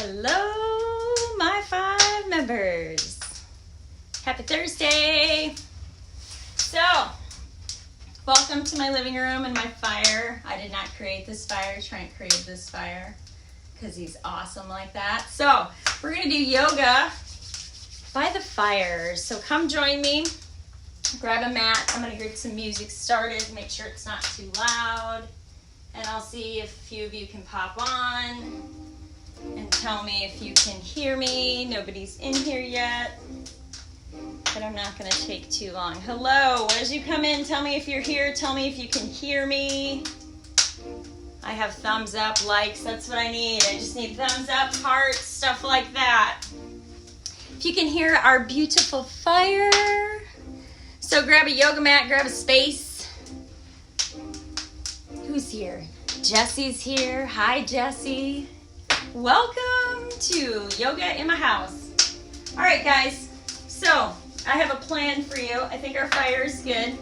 Hello, my 5 members. Happy Thursday. So, welcome to my living room and my fire. I did not create this fire. Trent created this fire because he's awesome like that. So, we're going to do yoga by the fire. So, come join me. Grab a mat. I'm going to get some music started. Make sure it's not too loud. And I'll see if a few of you can pop on and tell me if you can hear me. Nobody's in here yet, but I'm not going to take too long. Hello, as you come in, tell me if you're here. Tell me if you can hear me. I have thumbs up, likes. That's what I need. I just need thumbs up, hearts, stuff like that. If you can hear our beautiful fire. So grab a yoga mat, grab a space. Who's here? Jesse's here. Hi, Jesse. Welcome to Yoga in My House. All right, guys. So I have a plan for you. I think our fire is good.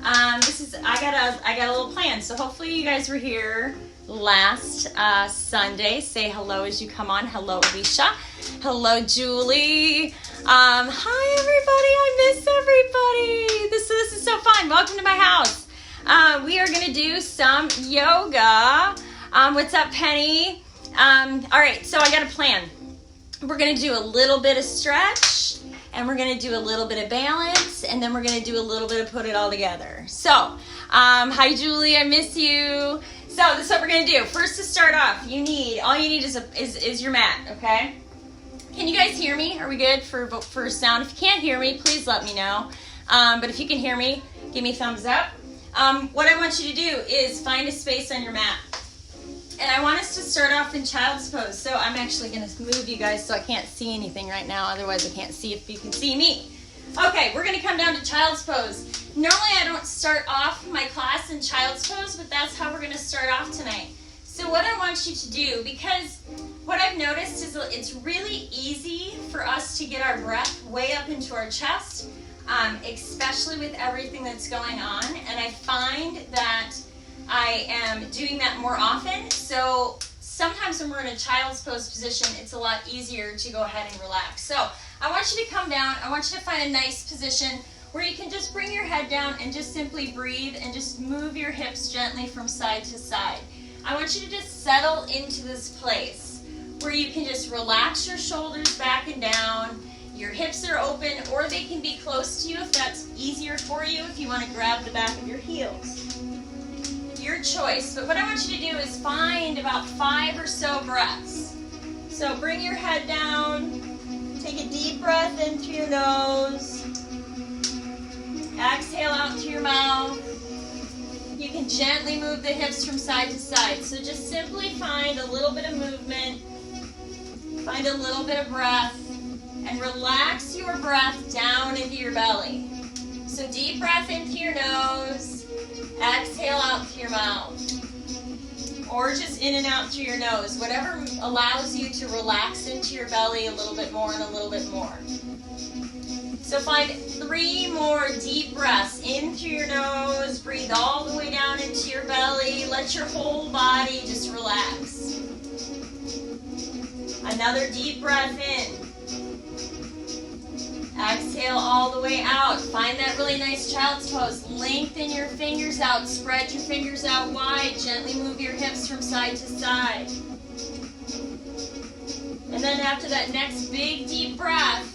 I got a little plan. So hopefully you guys were here last Sunday. Say hello as you come on. Hello, Alicia. Hello, Julie. Hi, everybody. I miss everybody. This is so fun. Welcome to my house. We are going to do some yoga. What's up, Penny? All right, so I got a plan. We're going to do a little bit of stretch, and we're going to do a little bit of balance, and then we're going to do a little bit of put it all together. So, hi, Julie. I miss you. So this is what we're going to do. First, to start off, all you need is your mat, okay? Can you guys hear me? Are we good for sound? If you can't hear me, please let me know. But if you can hear me, give me a thumbs up. What I want you to do is find a space on your mat. And I want us to start off in child's pose. So I'm actually going to move you guys so I can't see anything right now. Otherwise, I can't see if you can see me. Okay, we're going to come down to child's pose. Normally, I don't start off my class in child's pose, but that's how we're going to start off tonight. So what I want you to do, because what I've noticed is it's really easy for us to get our breath way up into our chest, especially with everything that's going on. And I find that I am doing that more often. So sometimes when we're in a child's pose position, it's a lot easier to go ahead and relax. So I want you to come down. I want you to find a nice position where you can just bring your head down and just simply breathe and just move your hips gently from side to side. I want you to just settle into this place where you can just relax your shoulders back and down. Your hips are open, or they can be close to you if that's easier for you, if you want to grab the back of your heels. Your choice. But what I want you to do is find about 5 or so breaths. So bring your head down. Take a deep breath in through your nose. Exhale out through your mouth. You can gently move the hips from side to side. So just simply find a little bit of movement. Find a little bit of breath. And relax your breath down into your belly. So deep breath into your nose. Exhale out through your mouth. Or just in and out through your nose. Whatever allows you to relax into your belly a little bit more and a little bit more. So find 3 more deep breaths in through your nose. Breathe all the way down into your belly. Let your whole body just relax. Another deep breath in. Exhale all the way out. Find that really nice child's pose. Lengthen your fingers out. Spread your fingers out wide. Gently move your hips from side to side. And then after that next big deep breath,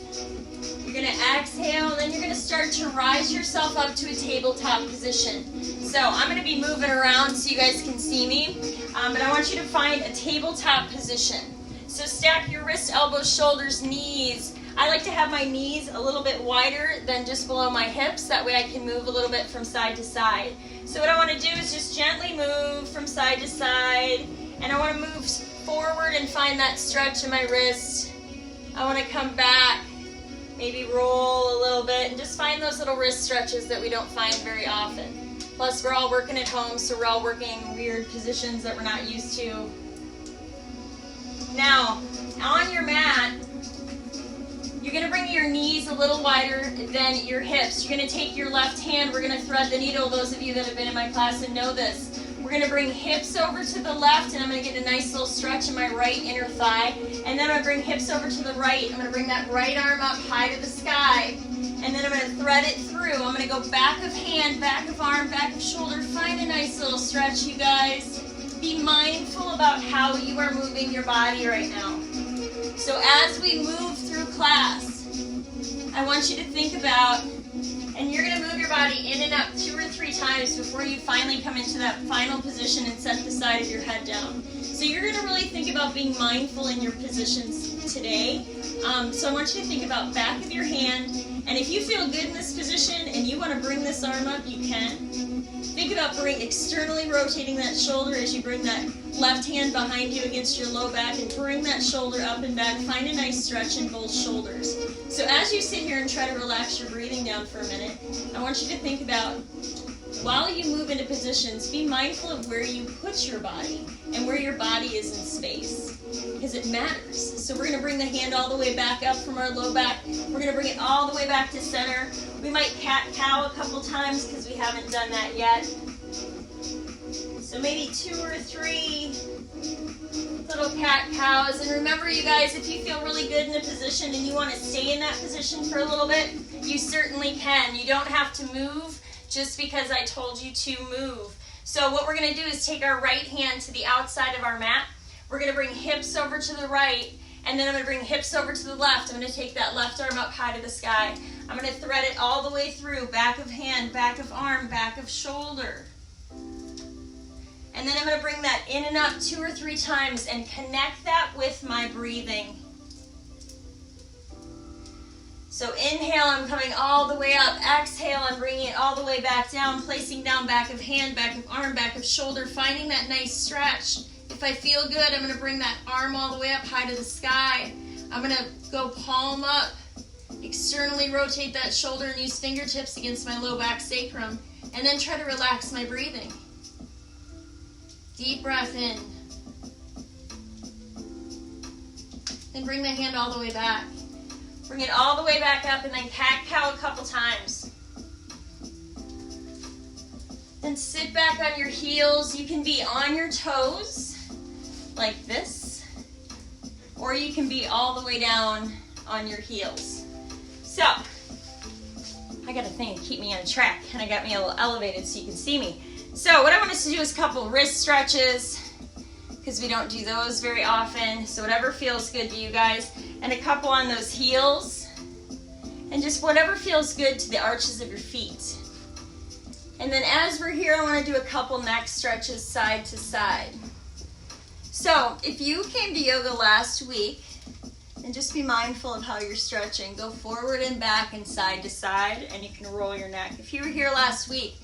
you're going to exhale, and then you're going to start to rise yourself up to a tabletop position. So I'm going to be moving around so you guys can see me, but I want you to find a tabletop position. So stack your wrists, elbows, shoulders, knees. I like to have my knees a little bit wider than just below my hips. That way I can move a little bit from side to side. So what I want to do is just gently move from side to side. And I want to move forward and find that stretch in my wrist. I want to come back, maybe roll a little bit, and just find those little wrist stretches that we don't find very often. Plus, we're all working at home, so we're all working weird positions that we're not used to. Now, on your mat, you're going to bring your knees a little wider than your hips. You're going to take your left hand. We're going to thread the needle. Those of you that have been in my class and know this. We're gonna bring hips over to the left, and I'm gonna get a nice little stretch in my right inner thigh. And then I'm gonna bring hips over to the right. I'm gonna bring that right arm up high to the sky. And then I'm gonna thread it through. I'm gonna go back of hand, back of arm, back of shoulder. Find a nice little stretch, you guys. Be mindful about how you are moving your body right now. So as we move through class, I want you to think about, and you're going to move your body in and up 2 or 3 times before you finally come into that final position and set the side of your head down. So you're going to really think about being mindful in your positions today. So I want you to think about back of your hand, and if you feel good in this position and you want to bring this arm up, you can. Think about externally rotating that shoulder as you bring that left hand behind you against your low back and bring that shoulder up and back. Find a nice stretch in both shoulders. So as you sit here and try to relax your breathing down for a minute, I want you to think about, while you move into positions, be mindful of where you put your body and where your body is in space, because it matters. So we're going to bring the hand all the way back up from our low back. We're going to bring it all the way back to center. We might cat-cow a couple times because we haven't done that yet. So maybe 2 or 3 little cat-cows. And remember, you guys, if you feel really good in a position and you want to stay in that position for a little bit, you certainly can. You don't have to move just because I told you to move. So what we're going to do is take our right hand to the outside of our mat. We're going to bring hips over to the right, and then I'm going to bring hips over to the left. I'm going to take that left arm up high to the sky. I'm going to thread it all the way through, back of hand, back of arm, back of shoulder. And then I'm going to bring that in and up 2 or 3 times and connect that with my breathing. So inhale, I'm coming all the way up. Exhale, I'm bringing it all the way back down, placing down back of hand, back of arm, back of shoulder, finding that nice stretch. If I feel good, I'm going to bring that arm all the way up high to the sky. I'm going to go palm up, externally rotate that shoulder and use fingertips against my low back sacrum, and then try to relax my breathing. Deep breath in. Then bring the hand all the way back. Bring it all the way back up and then cat-cow a couple times. Then sit back on your heels. You can be on your toes like this, or you can be all the way down on your heels. So, I got a thing to keep me on track, and I got me a little elevated so you can see me. So what I want us to do is a couple wrist stretches, because we don't do those very often. So whatever feels good to you guys, and a couple on those heels, and just whatever feels good to the arches of your feet. And then as we're here, I want to do a couple neck stretches side to side. So if you came to yoga last week, and just be mindful of how you're stretching. Go forward and back and side to side, and you can roll your neck. If you were here last week,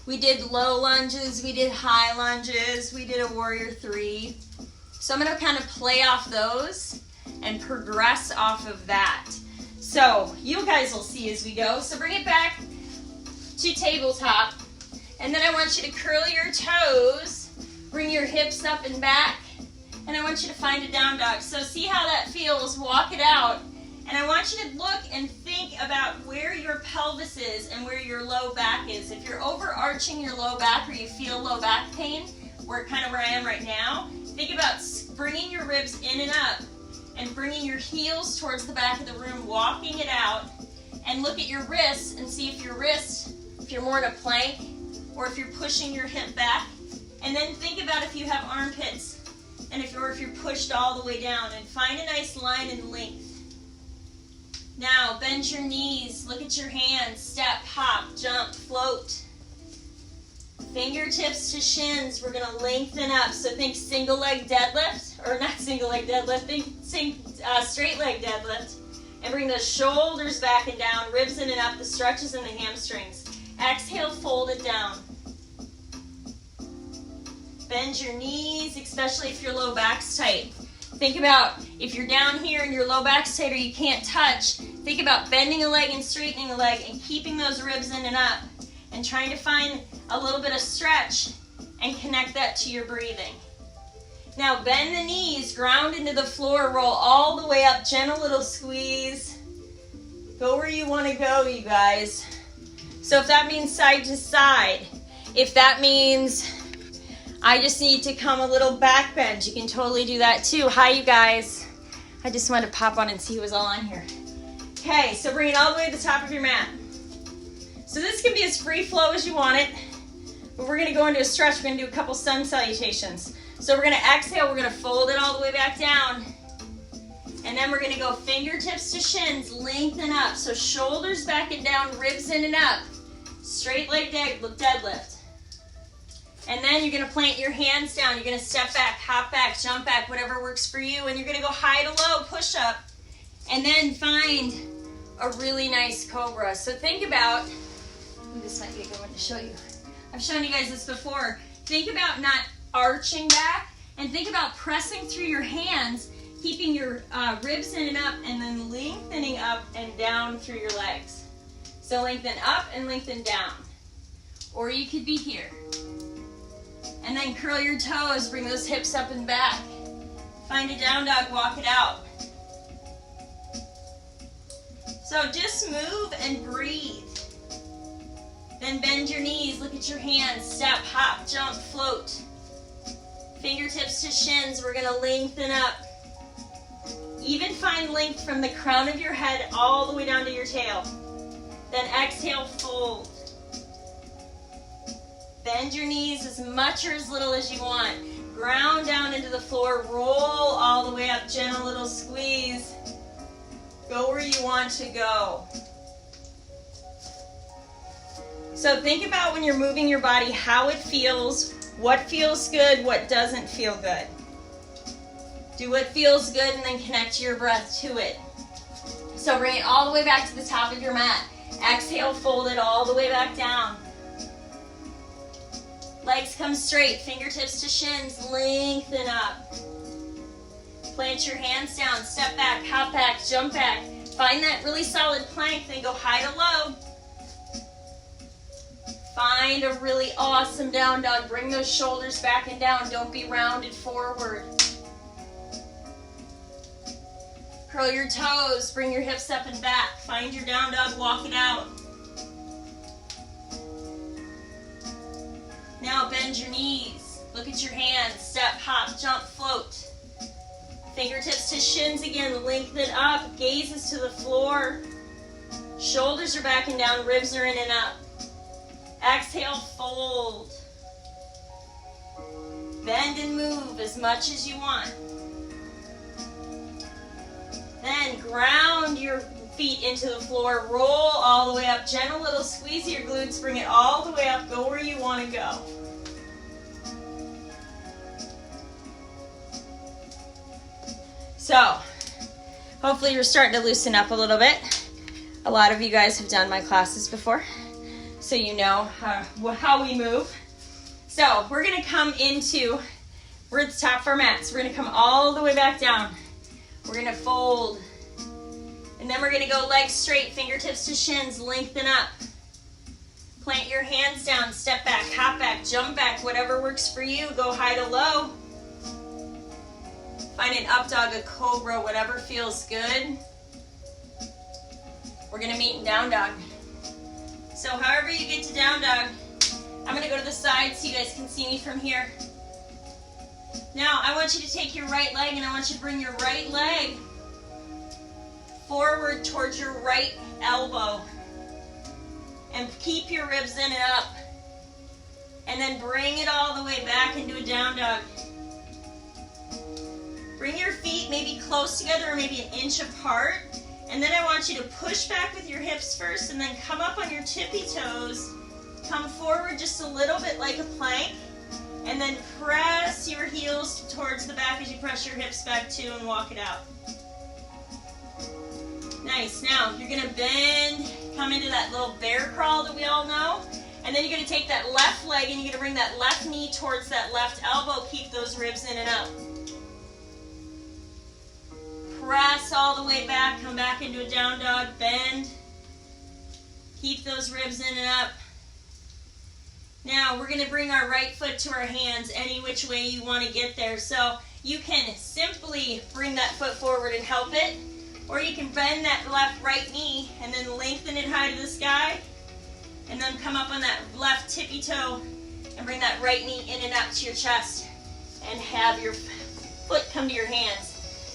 we did low lunges, we did high lunges, we did a warrior 3. So I'm going to kind of play off those and progress off of that. So you guys will see as we go. So bring it back to tabletop, and then I want you to curl your toes, bring your hips up and back, and I want you to find a down dog. So see how that feels, walk it out. And I want you to look and think about where your pelvis is and where your low back is. If you're overarching your low back or you feel low back pain, where I am right now, think about bringing your ribs in and up and bringing your heels towards the back of the room, walking it out, and look at your wrists and see if you're more in a plank or if you're pushing your hip back. And then think about if you have armpits and if you're pushed all the way down, and find a nice line and length. Now, bend your knees, look at your hands, step, hop, jump, float. Fingertips to shins, we're going to lengthen up. So think single leg deadlift, or not single leg deadlift, think straight leg deadlift. And bring the shoulders back and down, ribs in and up, the stretches in the hamstrings. Exhale, fold it down. Bend your knees, especially if your low back's tight. Think about if you're down here and your low back's tight or you can't touch, think about bending a leg and straightening a leg and keeping those ribs in and up and trying to find a little bit of stretch and connect that to your breathing. Now bend the knees, ground into the floor, roll all the way up, gentle little squeeze. Go where you want to go, you guys. So if that means side to side, if that means I just need to come a little back bend. You can totally do that too. Hi, you guys. I just wanted to pop on and see who was all on here. Okay, so bring it all the way to the top of your mat. So this can be as free flow as you want it, but we're gonna go into a stretch. We're gonna do a couple sun salutations. So we're gonna exhale, we're gonna fold it all the way back down. And then we're gonna go fingertips to shins, lengthen up. So shoulders back and down, ribs in and up. Straight leg deadlift. And then you're gonna plant your hands down. You're gonna step back, hop back, jump back, whatever works for you. And you're gonna go high to low, push up. And then find a really nice cobra. So think about, this might be a good one to show you. I've shown you guys this before. Think about not arching back, and think about pressing through your hands, keeping your ribs in and up, and then lengthening up and down through your legs. So lengthen up and lengthen down. Or you could be here. And then curl your toes, bring those hips up and back. Find a down dog, walk it out. So just move and breathe. Then bend your knees, look at your hands, step, hop, jump, float. Fingertips to shins, we're gonna lengthen up. Even find length from the crown of your head all the way down to your tail. Then exhale, fold. Bend your knees as much or as little as you want. Ground down into the floor, roll all the way up, gentle little squeeze. Go where you want to go. So think about when you're moving your body, how it feels, what feels good, what doesn't feel good. Do what feels good and then connect your breath to it. So bring it all the way back to the top of your mat. Exhale, fold it all the way back down. Legs come straight, fingertips to shins, lengthen up. Plant your hands down, step back, hop back, jump back. Find that really solid plank, then go high to low. Find a really awesome down dog. Bring those shoulders back and down. Don't be rounded forward. Curl your toes. Bring your hips up and back. Find your down dog. Walk it out. Now bend your knees. Look at your hands. Step, hop, jump, float. Fingertips to shins again. Lengthen up. Gazes to the floor. Shoulders are back and down. Ribs are in and up. Exhale, fold. Bend and move as much as you want. Then ground your feet into the floor. Roll all the way up. Gentle little squeeze of your glutes. Bring it all the way up. Go where you want to go. So, hopefully you're starting to loosen up a little bit. A lot of you guys have done my classes before, so you know how we move. So we're gonna come into, we're at the top of our mat, so we're gonna come all the way back down. We're gonna fold, and then we're gonna go legs straight, fingertips to shins, lengthen up. Plant your hands down, step back, hop back, jump back, whatever works for you. Go high to low. Find an up dog, a cobra, whatever feels good. We're gonna meet in down dog. So however you get to down dog, I'm gonna go to the side so you guys can see me from here. Now I want you to take your right leg and I want you to bring your right leg forward towards your right elbow. And keep your ribs in and up. And then bring it all the way back into a down dog. Bring your feet maybe close together or maybe an inch apart. And then I want you to push back with your hips first and then come up on your tippy toes. Come forward just a little bit like a plank. And then press your heels towards the back as you press your hips back too and walk it out. Nice. Now you're going to bend, come into that little bear crawl that we all know. And then you're going to take that left leg and you're going to bring that left knee towards that left elbow. Keep those ribs in and up. Press all the way back, come back into a down dog, bend. Keep those ribs in and up. Now we're going to bring our right foot to our hands any which way you want to get there. So you can simply bring that foot forward and help it, or you can bend that right knee and then lengthen it high to the sky, and then come up on that left tippy toe And bring that right knee in and up to your chest. And have your foot come to your hands.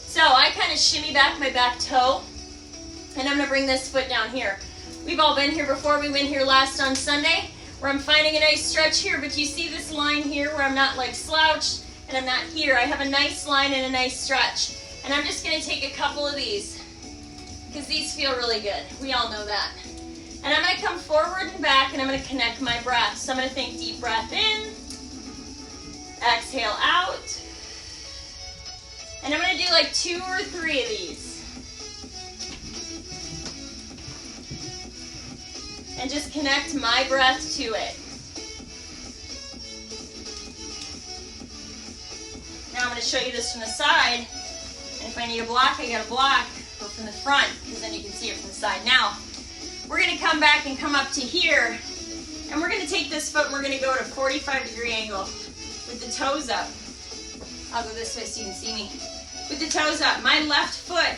So I kind of shimmy back my back toe. And I'm going to bring this foot down here. We've all been here before. We went here last on Sunday where I'm finding a nice stretch here. But you see this line here where I'm not like slouched and I'm not here. I have a nice line and a nice stretch. And I'm just going to take a couple of these because these feel really good. We all know that. And I'm going to come forward and back and I'm going to connect my breath. So I'm going to think deep breath in, exhale out. And I'm going to do like 2 or 3 of these. And just connect my breath to it. Now I'm going to show you this from the side. And if I need a block, I got a block. Go from the front, because then you can see it from the side. Now, we're going to come back and come up to here. And we're going to take this foot and we're going to go at a 45-degree angle with the toes up. I'll go this way so you can see me. With the toes up. My left foot,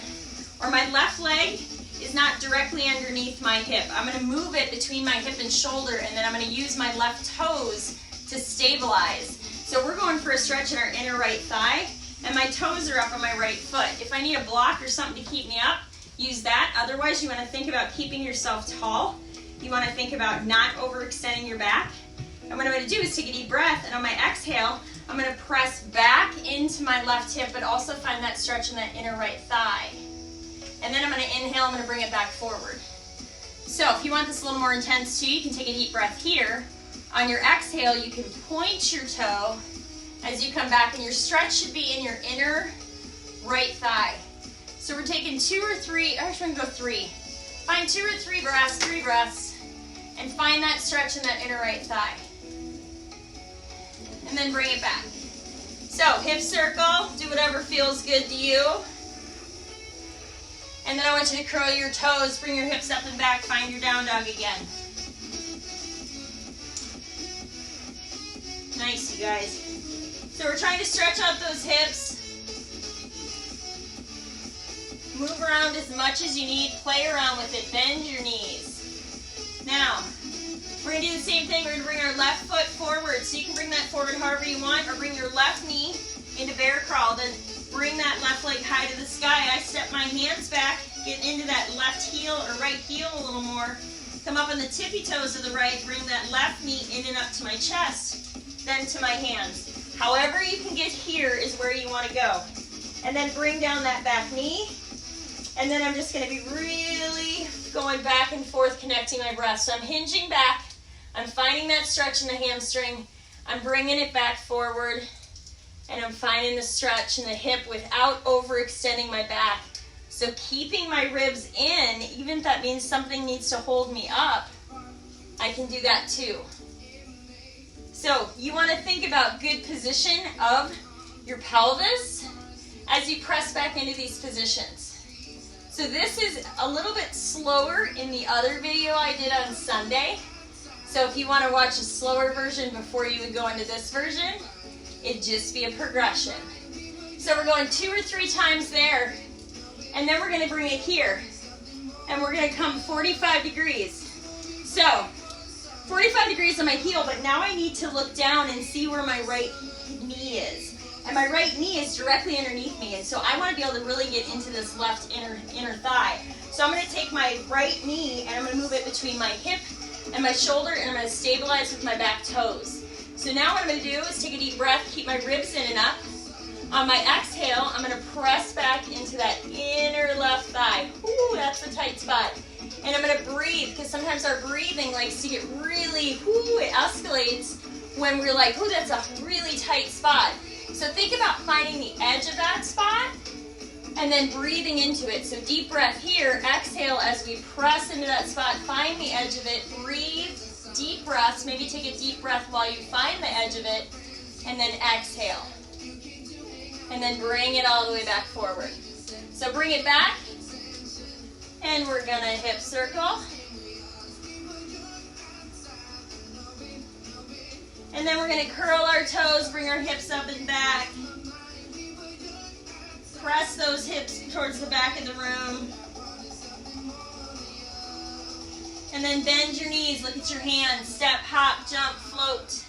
or my left leg, is not directly underneath my hip. I'm going to move it between my hip and shoulder, and then I'm going to use my left toes to stabilize. So we're going for a stretch in our inner right thigh, and my toes are up on my right foot. If I need a block or something to keep me up, use that. Otherwise, you want to think about keeping yourself tall. You want to think about not overextending your back. And what I'm going to do is take a deep breath, and on my exhale, I'm going to press back into my left hip, but also find that stretch in that inner right thigh. And then I'm going to inhale, I'm going to bring it back forward. So if you want this a little more intense too, you can take a deep breath here. On your exhale, you can point your toe as you come back, and your stretch should be in your inner right thigh. So we're taking 2 or 3, actually I'm going to go 3. Find 2 or 3 breaths, and find that stretch in that inner right thigh. And then bring it back. So hip circle, do whatever feels good to you. And then I want you to curl your toes, bring your hips up and back, find your down dog again. Nice, you guys. So we're trying to stretch out those hips. Move around as much as you need, play around with it, bend your knees. Now, we're going to do the same thing. We're going to bring our left foot forward. So you can bring that forward however you want, or bring your left knee into bear crawl. Then bring that left leg high to the sky. I step my hands back, get into that left heel or right heel a little more. Come up on the tippy toes of the right, bring that left knee in and up to my chest, then to my hands. However you can get here is where you want to go. And then bring down that back knee. And then I'm just going to be really going back and forth, connecting my breath. So I'm hinging back. I'm finding that stretch in the hamstring. I'm bringing it back forward. And I'm finding the stretch in the hip without overextending my back. So keeping my ribs in, even if that means something needs to hold me up, I can do that too. So you want to think about good position of your pelvis as you press back into these positions. So this is a little bit slower in the other video I did on Sunday. So if you want to watch a slower version before you would go into this version, it'd just be a progression. So we're going 2 or 3 times there, and then we're going to bring it here, and we're going to come 45 degrees. So 45 degrees on my heel, but now I need to look down and see where my right knee is. And my right knee is directly underneath me, and so I want to be able to really get into this left inner thigh. So I'm going to take my right knee and I'm going to move it between my hip and my shoulder, and I'm going to stabilize with my back toes. So now what I'm going to do is take a deep breath, keep my ribs in and up. On my exhale, I'm going to press back into that inner left thigh. Ooh, that's a tight spot. And I'm going to breathe, because sometimes our breathing likes to get really, it escalates when we're like, that's a really tight spot. So think about finding the edge of that spot and then breathing into it. So deep breath here, exhale as we press into that spot, find the edge of it, breathe, deep breaths, maybe take a deep breath while you find the edge of it, and then exhale. And then bring it all the way back forward. So bring it back, and we're gonna hip circle. And then we're going to curl our toes, bring our hips up and back. Press those hips towards the back of the room. And then bend your knees, look at your hands, step, hop, jump, float.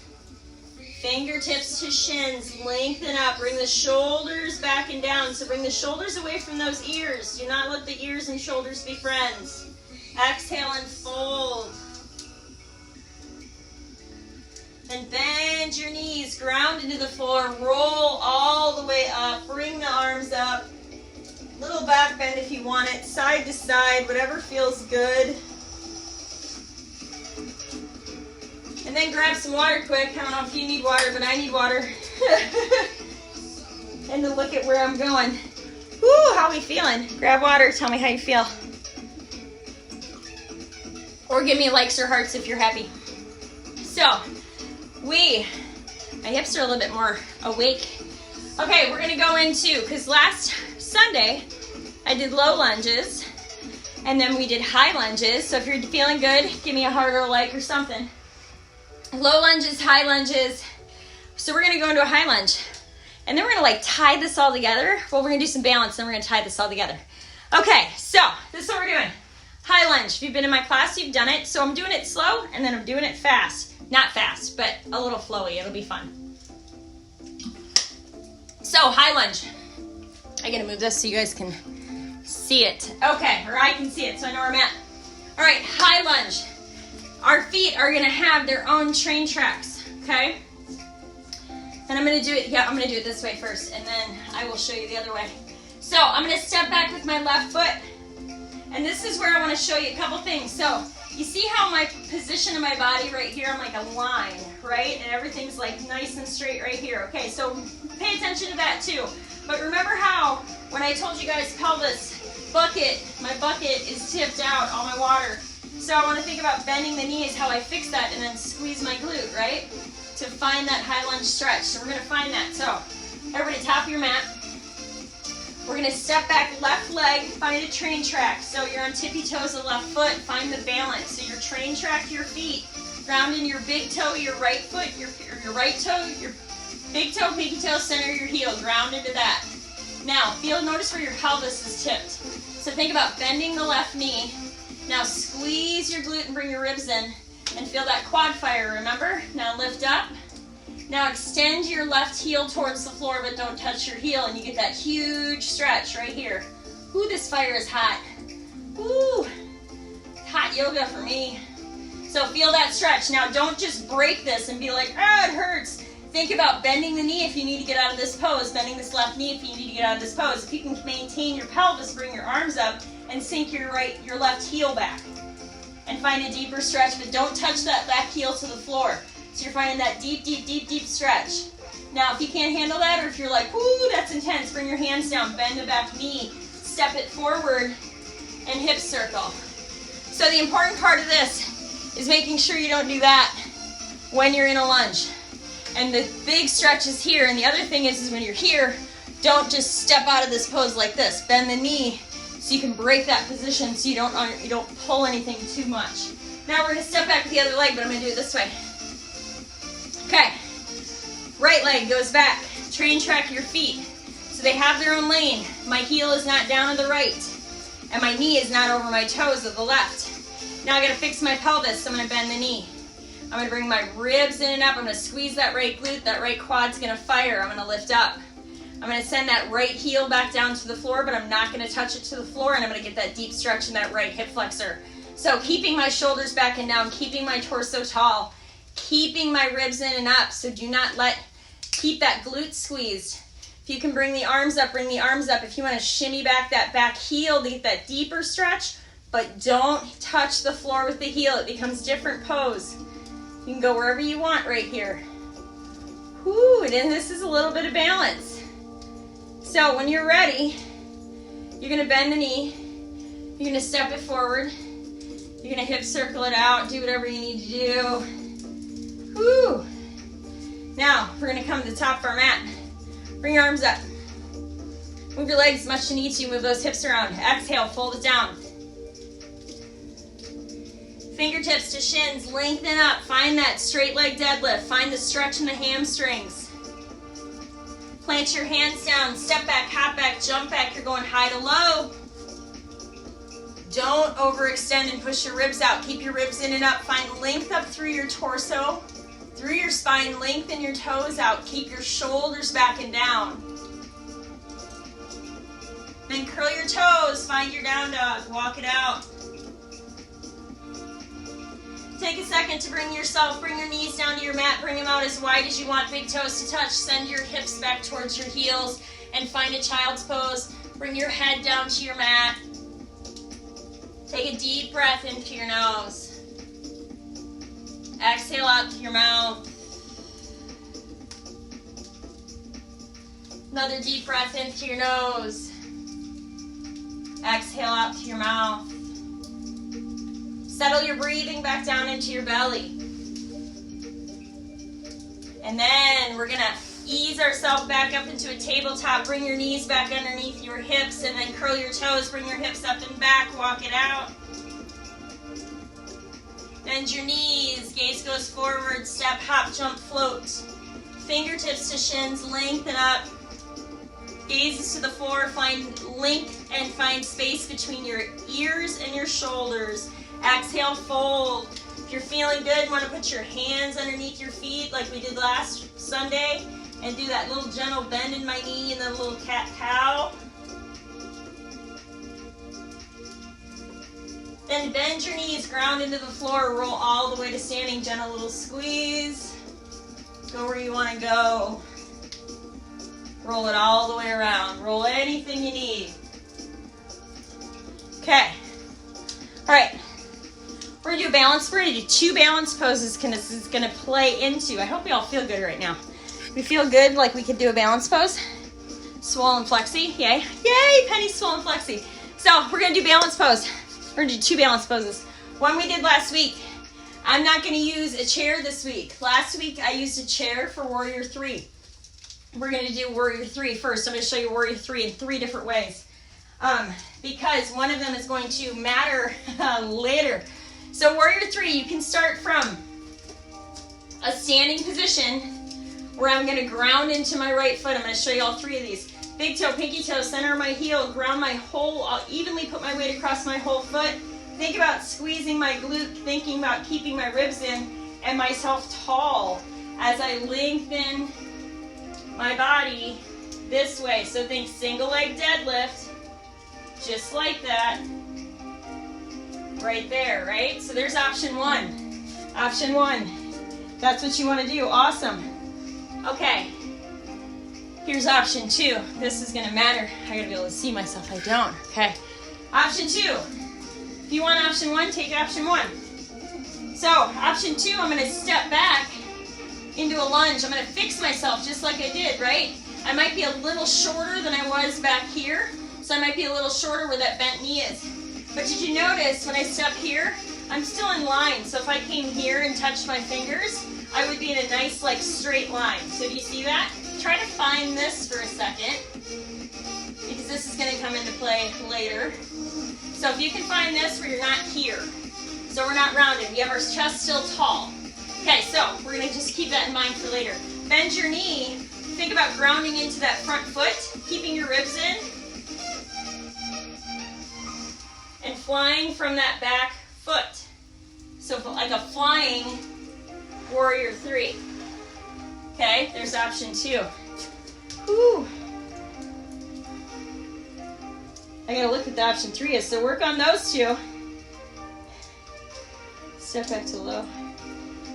Fingertips to shins, lengthen up. Bring the shoulders back and down. So bring the shoulders away from those ears. Do not let the ears and shoulders be friends. Exhale and fold. And bend your knees, ground into the floor, roll all the way up, bring the arms up. Little back bend if you want it, side to side, whatever feels good. And then grab some water quick. I don't know if you need water, but I need water. And to look at where I'm going. Woo, how are we feeling? Grab water, tell me how you feel. Or give me likes or hearts if you're happy. So, my hips are a little bit more awake. Okay, we're gonna go into, because last Sunday, I did low lunges, and then we did high lunges. So if you're feeling good, give me a heart or a like or something. Low lunges, high lunges. So we're gonna go into a high lunge. And then we're gonna tie this all together. Well, we're gonna do some balance, then we're gonna tie this all together. Okay, so this is what we're doing. High lunge. If you've been in my class, you've done it. So I'm doing it slow, and then I'm doing it fast. Not fast, but a little flowy. It'll be fun. So, high lunge. I gotta move this so you guys can see it. Okay, or I can see it so I know where I'm at. All right, high lunge. Our feet are gonna have their own train tracks, okay? And I'm gonna do it, I'm gonna do it this way first, and then I will show you the other way. So, I'm gonna step back with my left foot, and this is where I wanna show you a couple things. So, you see how my position of my body right here, I'm like a line, right? And everything's nice and straight right here. Okay, so pay attention to that too. But remember how, when I told you guys pelvis, bucket, my bucket is tipped out, all my water. So I want to think about bending the knees, how I fix that, and then squeeze my glute, right? To find that high lunge stretch. So we're going to find that. So everybody, top of your mat. We're going to step back, left leg, find a train track. So you're on tippy toes of the left foot, find the balance. So your train track your feet, ground in your big toe, your right foot, your right toe, your big toe, pinky toe, center your heel, ground into that. Now, notice where your pelvis is tipped. So think about bending the left knee. Now squeeze your glute and bring your ribs in and feel that quad fire, remember? Now lift up. Now extend your left heel towards the floor, but don't touch your heel, and you get that huge stretch right here. Ooh, this fire is hot. Ooh, hot yoga for me. So feel that stretch. Now don't just break this and be like, oh, it hurts. Think about bending the knee if you need to get out of this pose, bending this left knee if you need to get out of this pose. If you can maintain your pelvis, bring your arms up and sink your left heel back. And find a deeper stretch, but don't touch that back heel to the floor. So you're finding that deep, deep, deep, deep stretch. Now, if you can't handle that, or if you're like, ooh, that's intense, bring your hands down, bend the back knee, step it forward, and hip circle. So the important part of this is making sure you don't do that when you're in a lunge. And the big stretch is here, and the other thing is when you're here, don't just step out of this pose like this. Bend the knee so you can break that position so you don't pull anything too much. Now we're gonna step back with the other leg, but I'm gonna do it this way. Okay, right leg goes back. Train track your feet so they have their own lane. My heel is not down to the right, and my knee is not over my toes of the left. Now I gotta fix my pelvis, so I'm gonna bend the knee. I'm gonna bring my ribs in and up. I'm gonna squeeze that right glute. That right quad's gonna fire. I'm gonna lift up. I'm gonna send that right heel back down to the floor, but I'm not gonna touch it to the floor, and I'm gonna get that deep stretch in that right hip flexor. So keeping my shoulders back and down, keeping my torso tall, keeping my ribs in and up. So do not keep that glute squeezed. If you can bring the arms up, bring the arms up. If you wanna shimmy back that back heel to get that deeper stretch, but don't touch the floor with the heel. It becomes different pose. You can go wherever you want right here. Whoo, and then this is a little bit of balance. So when you're ready, you're gonna bend the knee, you're gonna step it forward, you're gonna hip circle it out, do whatever you need to do. Whoo. Now, we're gonna come to the top of our mat. Bring your arms up. Move your legs as much as you need to, move those hips around. Exhale, fold it down. Fingertips to shins, lengthen up. Find that straight leg deadlift. Find the stretch in the hamstrings. Plant your hands down, step back, hop back, jump back. You're going high to low. Don't overextend and push your ribs out. Keep your ribs in and up. Find length up through your torso, Through your spine, lengthen your toes out. Keep your shoulders back and down. Then curl your toes, find your down dog, walk it out. Take a second to bring your knees down to your mat, bring them out as wide as you want, big toes to touch. Send your hips back towards your heels and find a child's pose. Bring your head down to your mat. Take a deep breath in through your nose. Exhale out through your mouth. Another deep breath in through your nose. Exhale out through your mouth. Settle your breathing back down into your belly. And then we're gonna ease ourselves back up into a tabletop. Bring your knees back underneath your hips and then curl your toes. Bring your hips up and back, walk it out. Bend your knees, gaze goes forward, step, hop, jump, float. Fingertips to shins, lengthen up. Gazes to the floor, find length and find space between your ears and your shoulders. Exhale, fold. If you're feeling good, you want to put your hands underneath your feet like we did last Sunday and do that little gentle bend in my knee and then a little cat-cow. Then bend your knees, ground into the floor, roll all the way to standing, gentle little squeeze. Go where you want to go. Roll it all the way around. Roll anything you need. Okay. All right. We're going to do a balance. We're going to do 2 balance poses this is going to play into. I hope you all feel good right now. We feel good like we could do a balance pose. Swollen flexi. Yay. Yay, Penny swollen flexi. So we're going to do balance pose. We're going to do 2 balance poses. One we did last week. I'm not going to use a chair this week. Last week I used a chair for Warrior 3. We're going to do Warrior 3 first. I'm going to show you Warrior 3 in 3 different ways. Because one of them is going to matter later. So Warrior 3, you can start from a standing position where I'm going to ground into my right foot. I'm going to show you all 3 of these. Big toe, pinky toe, center of my heel, ground my whole, I'll evenly put my weight across my whole foot. Think about squeezing my glute, thinking about keeping my ribs in and myself tall as I lengthen my body this way. So think single leg deadlift, just like that, right there, right? So there's option 1. Option 1. That's what you want to do. Awesome. Okay. Here's option 2. This is going to matter. I got to be able to see myself. I don't. Okay. Option 2. If you want option 1, take option 1. So option 2, I'm going to step back into a lunge. I'm going to fix myself just like I did, right? I might be a little shorter than I was back here. So I might be a little shorter where that bent knee is. But did you notice when I step here, I'm still in line. So if I came here and touched my fingers, I would be in a nice like straight line. So do you see that? Try to find this for a second because this is going to come into play later. So if you can find this where you're not here, so we're not rounded, we have our chest still tall. Okay, so we're going to just keep that in mind for later. Bend your knee. Think about grounding into that front foot, keeping your ribs in, and flying from that back foot. So like a flying Warrior 3. Okay, there's option 2. Whew. I gotta look at the option 3 is, so work on those 2. Step back to low,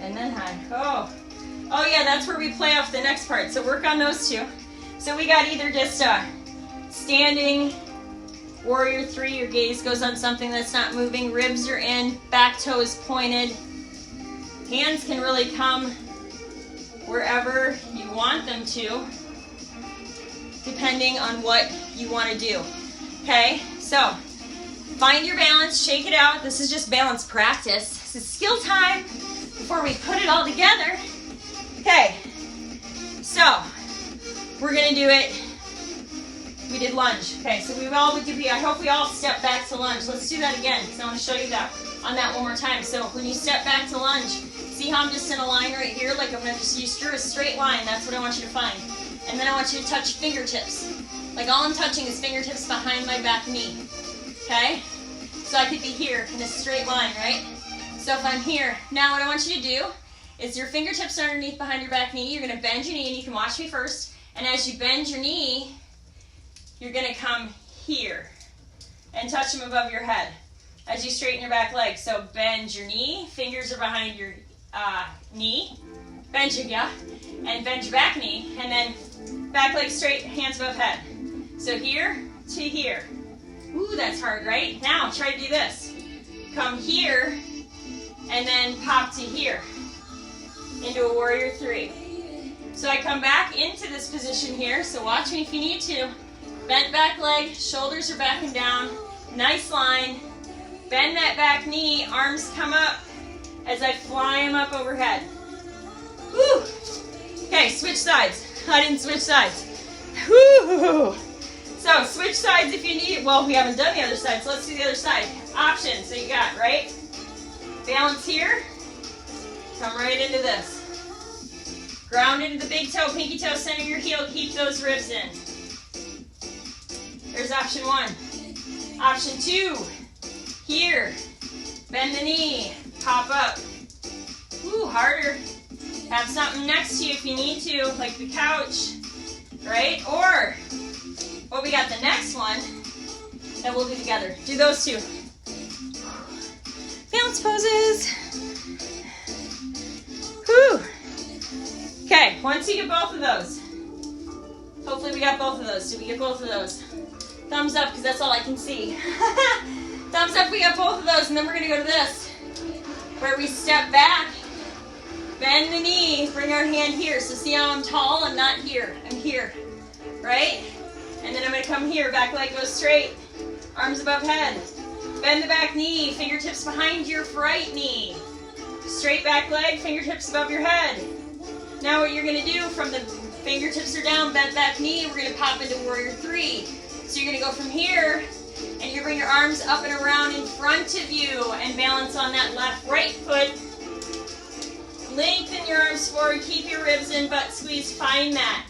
and then high. Oh yeah, that's where we play off the next part, so work on those 2. So we got either just standing Warrior 3, your gaze goes on something that's not moving, ribs are in, back toes pointed. Hands can really come wherever you want them to, depending on what you want to do. Okay, so find your balance, shake it out. This is just balance practice. This is skill time before we put it all together. Okay, so we're gonna do it. We did lunge. Okay, so I hope we all step back to lunge. Let's do that again, because I want to show you that on that one more time. So when you step back to lunge, see how I'm just in a line right here? Like I'm gonna just drew a straight line. That's what I want you to find. And then I want you to touch fingertips. Like all I'm touching is fingertips behind my back knee. Okay? So I could be here in a straight line, right? So if I'm here, now what I want you to do is your fingertips are underneath behind your back knee. You're going to bend your knee, and you can watch me first. And as you bend your knee, you're going to come here and touch them above your head as you straighten your back leg. So bend your knee, fingers are behind your knee, bend your and bend your back knee, and then back leg straight, hands above head. So here to here. Ooh, that's hard, right? Now try to do this. Come here, and then pop to here, into a warrior three. So I come back into this position here, so watch me if you need to. Bent back leg, shoulders are back and down, nice line. Bend that back knee, arms come up as I fly them up overhead. Woo! Okay, switch sides. I didn't switch sides. Woo! So switch sides if you need. Well, we haven't done the other side, so let's do the other side. Options, so you got, right? Balance here. Come right into this. Ground into the big toe, pinky toe, center your heel. Keep those ribs in. There's option one. Option two. Here, bend the knee, pop up. Ooh, harder. Have something next to you if you need to, like the couch, right? Or, what we got the next one that we'll do together. Do those two. Balance poses. Whew. Okay, once you get both of those, hopefully we got both of those. Did we get both of those? Thumbs up, because that's all I can see. Thumbs up, we got both of those, and then we're going to go to this, where we step back, bend the knee, bring our hand here. So see how I'm tall? I'm not here. I'm here, right? And then I'm going to come here, back leg goes straight, arms above head. Bend the back knee, fingertips behind your right knee. Straight back leg, fingertips above your head. Now what you're going to do, from the fingertips are down, bent back knee, we're going to pop into warrior three. So you're going to go from here, and you bring your arms up and around in front of you and balance on that right foot. Lengthen your arms forward, keep your ribs in, butt squeeze, find that.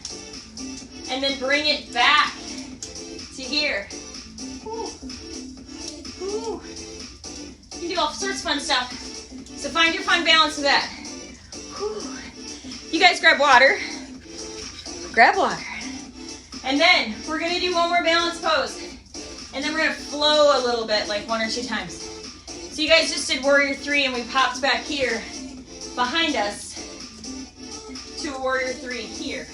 And then bring it back to here. Ooh. Ooh. You can do all sorts of fun stuff. So find your fun balance with that. Whew. You guys grab water. Grab water. And then we're going to do one more balance pose. And then we're going to flow a little bit, like 1 or 2 times. So you guys just did warrior three, and we popped back here behind us to a warrior three here.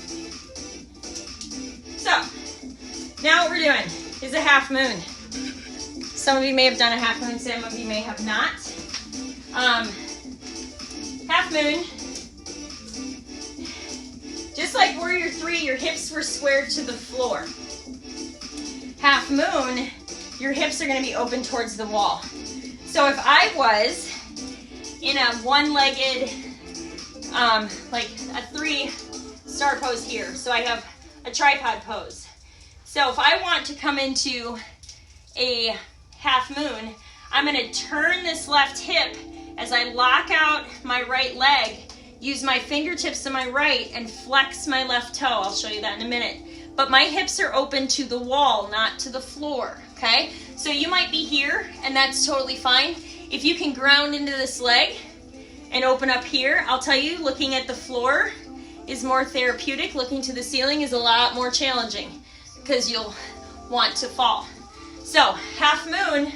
So now what we're doing is a half moon. Some of you may have done a half moon, some of you may have not. Half moon, just like warrior three, your hips were squared to the floor. Half moon, your hips are going to be open towards the wall. So if I was in a one-legged, like a 3-star pose here, so I have a tripod pose. So if I want to come into a half moon, I'm going to turn this left hip as I lock out my right leg, use my fingertips to my right, and flex my left toe. I'll show you that in a minute. But my hips are open to the wall, not to the floor, okay? So you might be here, and that's totally fine. If you can ground into this leg and open up here, I'll tell you, looking at the floor is more therapeutic. Looking to the ceiling is a lot more challenging because you'll want to fall. So, half moon,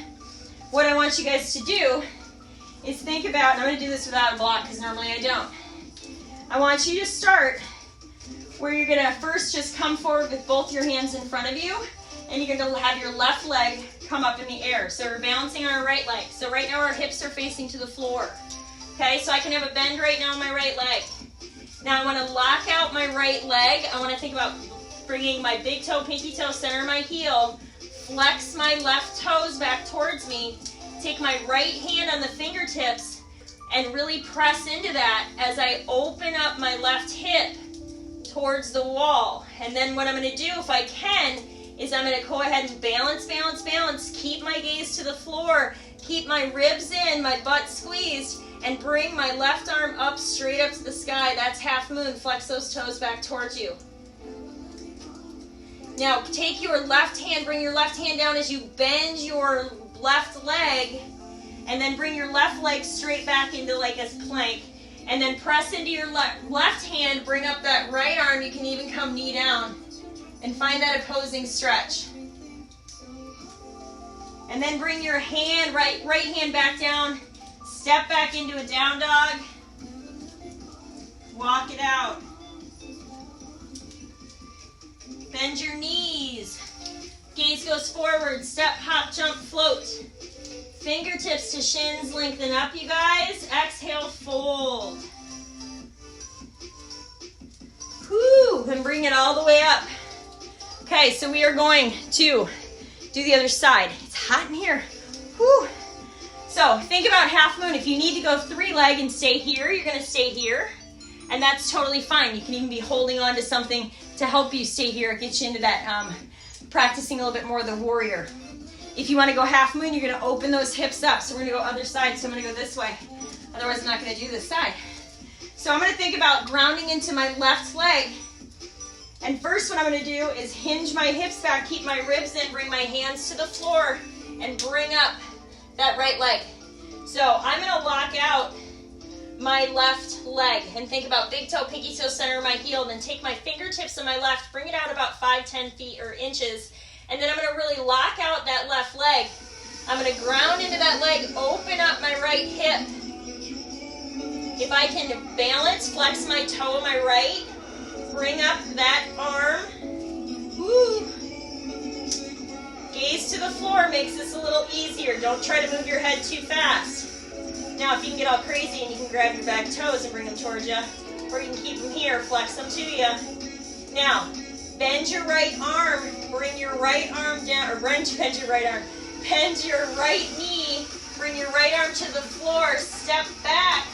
what I want you guys to do is think about, and I'm going to do this without a block because normally I don't. I want you to start where you're going to first just come forward with both your hands in front of you, and you're going to have your left leg come up in the air. So we're balancing on our right leg. So right now our hips are facing to the floor. Okay, so I can have a bend right now on my right leg. Now I want to lock out my right leg. I want to think about bringing my big toe, pinky toe, center of my heel, flex my left toes back towards me, take my right hand on the fingertips, and really press into that as I open up my left hip towards the wall. And then what I'm going to do, if I can, is I'm going to go ahead and balance, balance, balance, keep my gaze to the floor, keep my ribs in, my butt squeezed, and bring my left arm up, straight up to the sky. That's half moon. Flex those toes back towards you. Now take your left hand, bring your left hand down as you bend your left leg, and then bring your left leg straight back into like a plank. And then press into your left hand, bring up that right arm. You can even come knee down and find that opposing stretch. And then bring your hand, right hand back down. Step back into a down dog. Walk it out. Bend your knees. Gaze goes forward. Step, hop, jump, float. Fingertips to shins, lengthen up, you guys. Exhale, fold. Whoo, and bring it all the way up. Okay, so we are going to do the other side. It's hot in here. Whoo. So think about half moon. If you need to go 3-leg and stay here, you're gonna stay here. And that's totally fine. You can even be holding on to something to help you stay here. It gets you into that practicing a little bit more of the warrior. If you want to go half moon, you're going to open those hips up. So we're going to go other side. So I'm going to go this way. Otherwise, I'm not going to do this side. So I'm going to think about grounding into my left leg. And first what I'm going to do is hinge my hips back, keep my ribs in, bring my hands to the floor, and bring up that right leg. So I'm going to lock out my left leg and think about big toe, pinky toe, center of my heel. Then take my fingertips on my left, bring it out about 5-10 feet or inches. And then I'm going to really lock out that left leg. I'm going to ground into that leg, open up my right hip. If I can balance, flex my toe on my right, bring up that arm. Woo. Gaze to the floor makes this a little easier. Don't try to move your head too fast. Now, if you can get all crazy and you can grab your back toes and bring them towards you, or you can keep them here, flex them to you. Now, bend your right arm, bring your right arm down, or bend your right arm. Bend your right knee, bring your right arm to the floor, step back,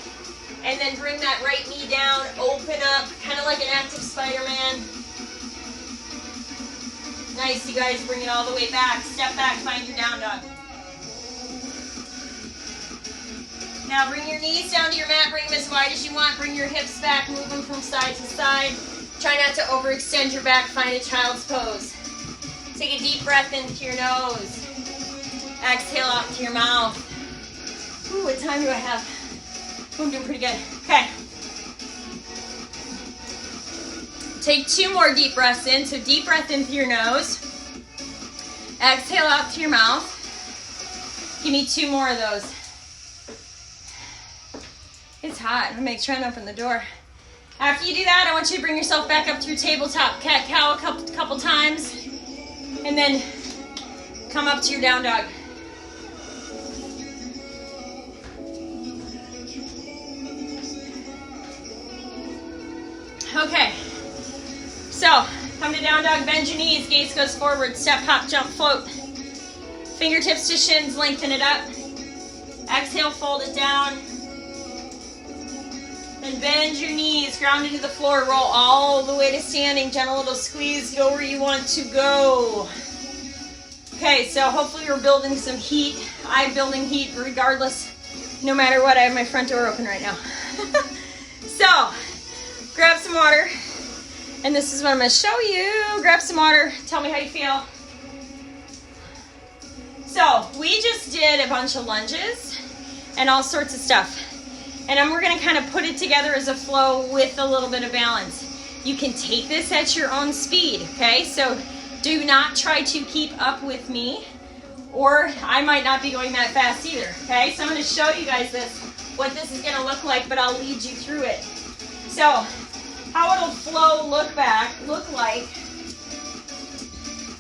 and then bring that right knee down, open up, kind of like an active Spider-Man. Nice, you guys, bring it all the way back. Step back, find your down dog. Now bring your knees down to your mat, bring them as wide as you want, bring your hips back, move them from side to side. Try not to overextend your back, find a child's pose. Take a deep breath in through your nose. Exhale out to your mouth. Ooh, what time do I have? Ooh, I'm doing pretty good. Okay. Take 2 more deep breaths in. So deep breath in through your nose. Exhale out to your mouth. Give me 2 more of those. It's hot. I'm going to try and open the door. After you do that, I want you to bring yourself back up through tabletop cat-cow a couple times. And then come up to your down dog. Okay. So, come to down dog, bend your knees, gaze goes forward, step, hop, jump, float. Fingertips to shins, lengthen it up. Exhale, fold it down. Then bend your knees, ground into the floor, roll all the way to standing. Gentle little squeeze, go where you want to go. Okay, so hopefully we're building some heat. I'm building heat regardless, no matter what. I have my front door open right now. So, grab some water. And this is what I'm going to show you. Grab some water. Tell me how you feel. So, we just did a bunch of lunges and all sorts of stuff. And then we're going to kind of put it together as a flow with a little bit of balance. You can take this at your own speed, okay? So do not try to keep up with me, or I might not be going that fast either, okay? So I'm going to show you guys what this is going to look like, but I'll lead you through it. So how it'll flow look like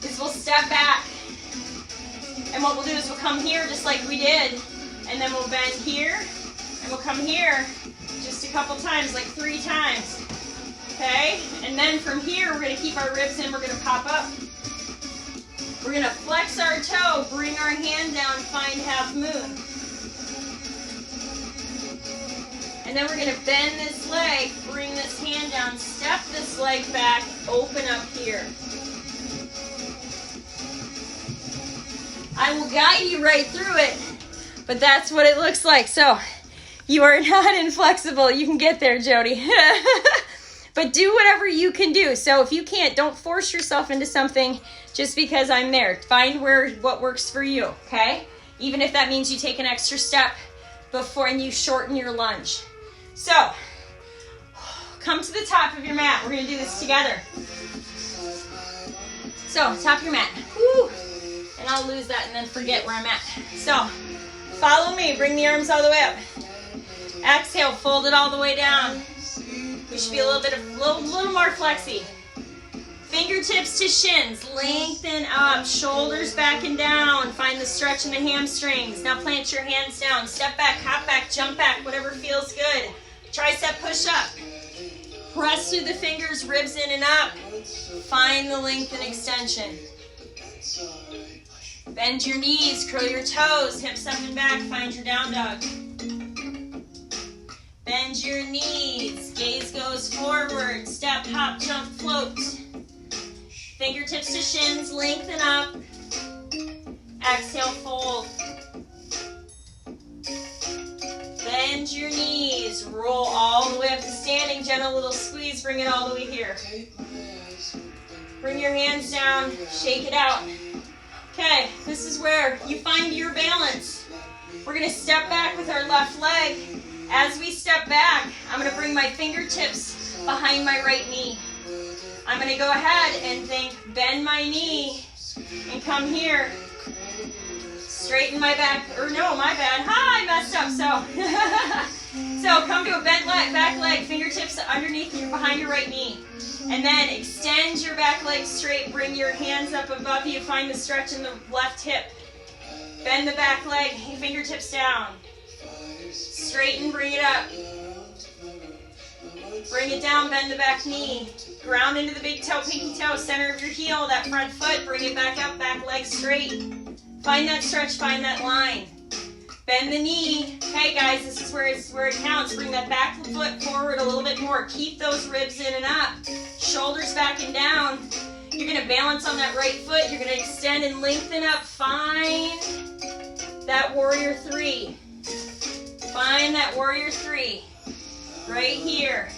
is we'll step back. And what we'll do is we'll come here just like we did, and then we'll bend here. And we'll come here just a couple times, like 3 times, okay? And then from here, we're going to keep our ribs in. We're going to pop up. We're going to flex our toe, bring our hand down, find half moon. And then we're going to bend this leg, bring this hand down, step this leg back, open up here. I will guide you right through it, but that's what it looks like. So, you are not inflexible. You can get there, Jody. But do whatever you can do. So if you can't, don't force yourself into something just because I'm there. Find what works for you, okay? Even if that means you take an extra step before and you shorten your lunge. So, come to the top of your mat. We're going to do this together. So, top of your mat. Woo. And I'll lose that and then forget where I'm at. So, follow me. Bring the arms all the way up. Exhale, fold it all the way down. We should be a little more flexy. Fingertips to shins, lengthen up, shoulders back and down. Find the stretch in the hamstrings. Now plant your hands down. Step back, hop back, jump back, whatever feels good. Tricep push up. Press through the fingers, ribs in and up. Find the length and extension. Bend your knees, curl your toes, hips up and back, find your down dog. Bend your knees, gaze goes forward, step, hop, jump, float. Fingertips to shins, lengthen up. Exhale, fold. Bend your knees, roll all the way up to standing, gentle little squeeze, bring it all the way here. Bring your hands down, shake it out. Okay, this is where you find your balance. We're gonna step back with our left leg. As we step back, I'm gonna bring my fingertips behind my right knee. I'm gonna go ahead and bend my knee and come here. Straighten my back, or no, my bad. I messed up, so come to a bent back leg, fingertips underneath you, behind your right knee. And then extend your back leg straight, bring your hands up above you, find the stretch in the left hip. Bend the back leg, fingertips down. Straighten, bring it up. Bring it down, bend the back knee. Ground into the big toe, pinky toe, center of your heel, that front foot, bring it back up, back leg straight. Find that stretch, find that line. Bend the knee. Okay, guys, this is where it counts. Bring that back foot forward a little bit more. Keep those ribs in and up. Shoulders back and down. You're going to balance on that right foot. You're going to extend and lengthen up. Find that warrior three. Find that warrior three. Right here.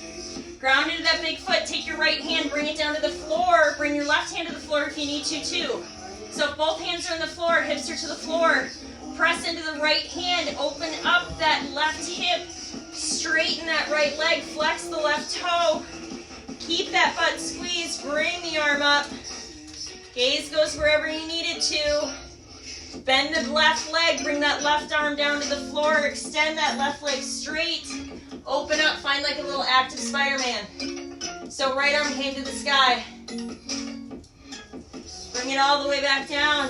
Ground into that big foot. Take your right hand, bring it down to the floor. Bring your left hand to the floor if you need to, too. So if both hands are on the floor, hips are to the floor. Press into the right hand, open up that left hip, straighten that right leg, flex the left toe, keep that butt squeezed, bring the arm up, gaze goes wherever you need it to, bend the left leg, bring that left arm down to the floor, extend that left leg straight, open up, find like a little active Spider-Man. So right arm came to the sky, bring it all the way back down.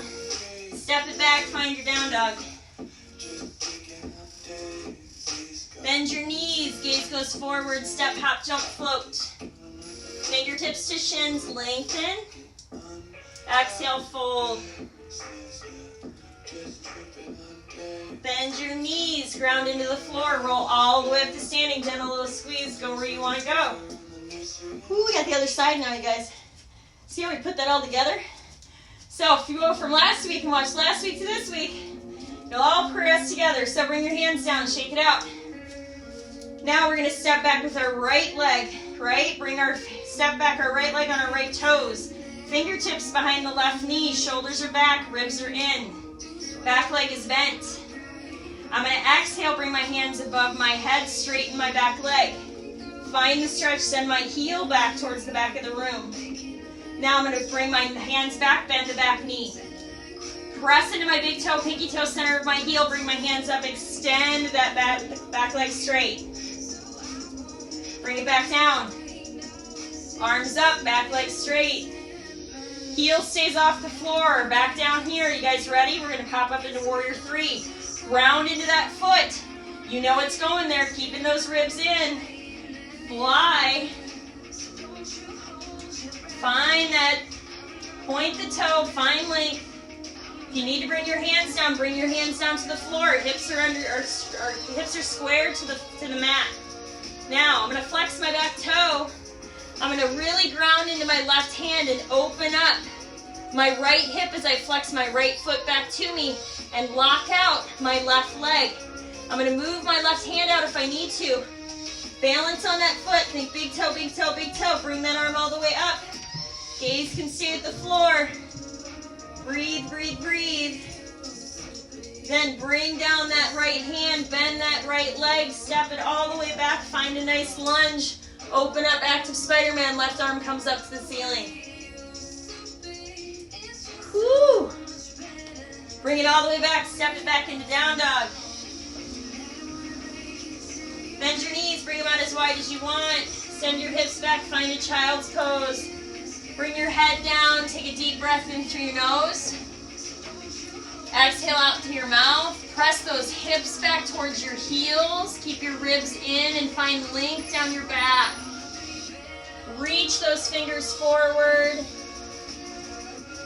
Step it back, find your down dog. Bend your knees, gaze goes forward, step, hop, jump, float. Fingertips to shins, lengthen. Exhale, fold. Bend your knees, ground into the floor, roll all the way up to standing, gentle little squeeze, go where you want to go. Ooh, we got the other side now, you guys. See how we put that all together? So if you go from last week and watch last week to this week, you'll all progress together. So bring your hands down, shake it out. Now we're going to step back with our right leg, right? Step back our right leg on our right toes. Fingertips behind the left knee, shoulders are back, ribs are in. Back leg is bent. I'm going to exhale, bring my hands above my head, straighten my back leg. Find the stretch, send my heel back towards the back of the room. Now I'm going to bring my hands back, bend the back knee. Press into my big toe, pinky toe, center of my heel. Bring my hands up, extend that back leg straight. Bring it back down. Arms up, back leg straight. Heel stays off the floor. Back down here. You guys ready? We're going to pop up into warrior three. Ground into that foot. You know it's going there. Keeping those ribs in. Fly. Find that, point the toe, find length. If you need to bring your hands down to the floor. Hips are squared to the mat. Now I'm going to flex my back toe. I'm going to really ground into my left hand and open up my right hip as I flex my right foot back to me and lock out my left leg. I'm going to move my left hand out if I need to. Balance on that foot. Think big toe, big toe, big toe. Bring that arm all the way up. Gaze can stay at the floor. Breathe, breathe, breathe. Then bring down that right hand, bend that right leg, step it all the way back, find a nice lunge. Open up, active Spider-Man, left arm comes up to the ceiling. Whew. Bring it all the way back, step it back into down dog. Bend your knees, bring them out as wide as you want. Send your hips back, find a child's pose. Bring your head down, take a deep breath in through your nose. Exhale out through your mouth. Press those hips back towards your heels. Keep your ribs in and find length down your back. Reach those fingers forward.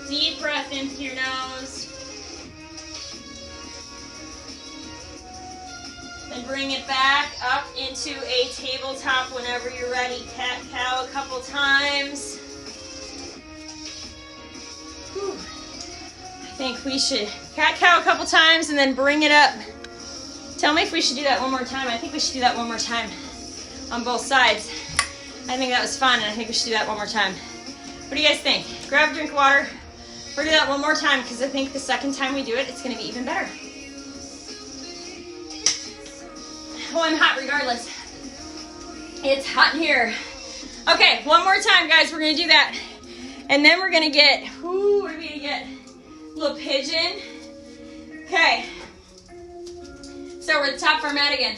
Deep breath in through your nose. Then bring it back up into a tabletop whenever you're ready. Cat-cow a couple times. Whew. I think we should cat-cow a couple times and then bring it up. Tell me if we should do that one more time. I think we should do that one more time on both sides. I think that was fun, and I think we should do that one more time. What do you guys think? Grab a drink of water. We're going to do that one more time because I think the second time we do it, it's going to be even better. Oh, I'm hot regardless. It's hot in here. Okay, one more time, guys. We're going to do that. And then we're going to get, what are we going to get? A little pigeon. Okay. So we're at the top of our mat again.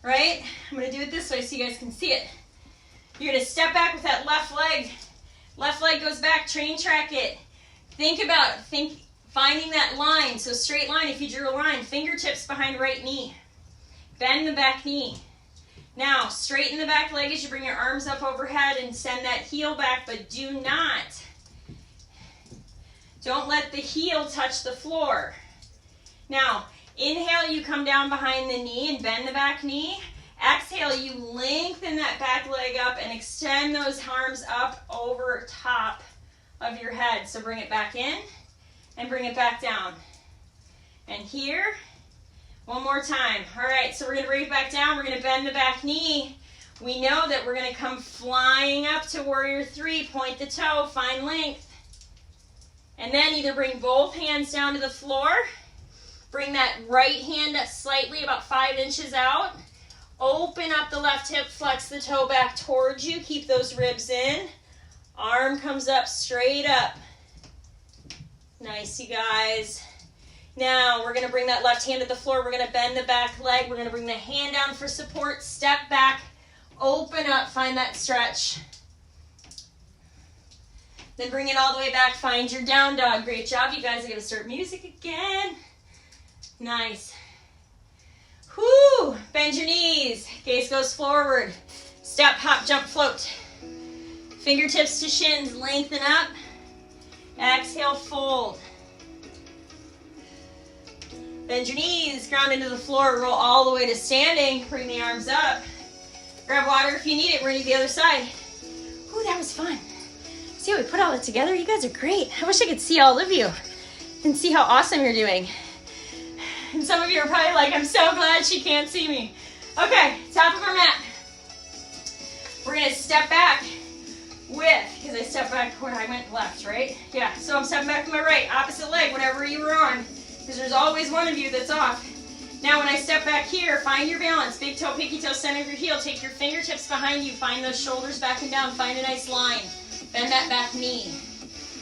Right? I'm going to do it this way so you guys can see it. You're going to step back with that left leg. Left leg goes back. Train track it. Think finding that line. So straight line, if you drew a line. Fingertips behind right knee. Bend the back knee. Now, straighten the back leg as you bring your arms up overhead and send that heel back, but don't let the heel touch the floor. Now, inhale, you come down behind the knee and bend the back knee. Exhale, you lengthen that back leg up and extend those arms up over top of your head. So bring it back in and bring it back down. And here, one more time. All right, so we're going to bring it back down. We're going to bend the back knee. We know that we're going to come flying up to warrior three. Point the toe, find length. And then either bring both hands down to the floor. Bring that right hand up slightly, about 5 inches out. Open up the left hip, flex the toe back towards you. Keep those ribs in. Arm comes up, straight up. Nice, you guys. Now, we're going to bring that left hand to the floor. We're going to bend the back leg. We're going to bring the hand down for support. Step back. Open up. Find that stretch. Then bring it all the way back. Find your down dog. Great job, you guys. I got to start music again. Nice. Whoo! Bend your knees. Gaze goes forward. Step, hop, jump, float. Fingertips to shins. Lengthen up. Exhale, fold. Bend your knees, ground into the floor, roll all the way to standing. Bring the arms up. Grab water if you need it. We're going to the other side. Ooh, that was fun. See how we put all that together? You guys are great. I wish I could see all of you and see how awesome you're doing. And some of you are probably like, I'm so glad she can't see me. Okay, top of our mat. We're going to step back because I stepped back where I went left, right? Yeah, so I'm stepping back to my right, opposite leg, whatever you were on. Because there's always one of you that's off. Now when I step back here, find your balance. Big toe, pinky toe, center of your heel. Take your fingertips behind you. Find those shoulders back and down. Find a nice line. Bend that back knee.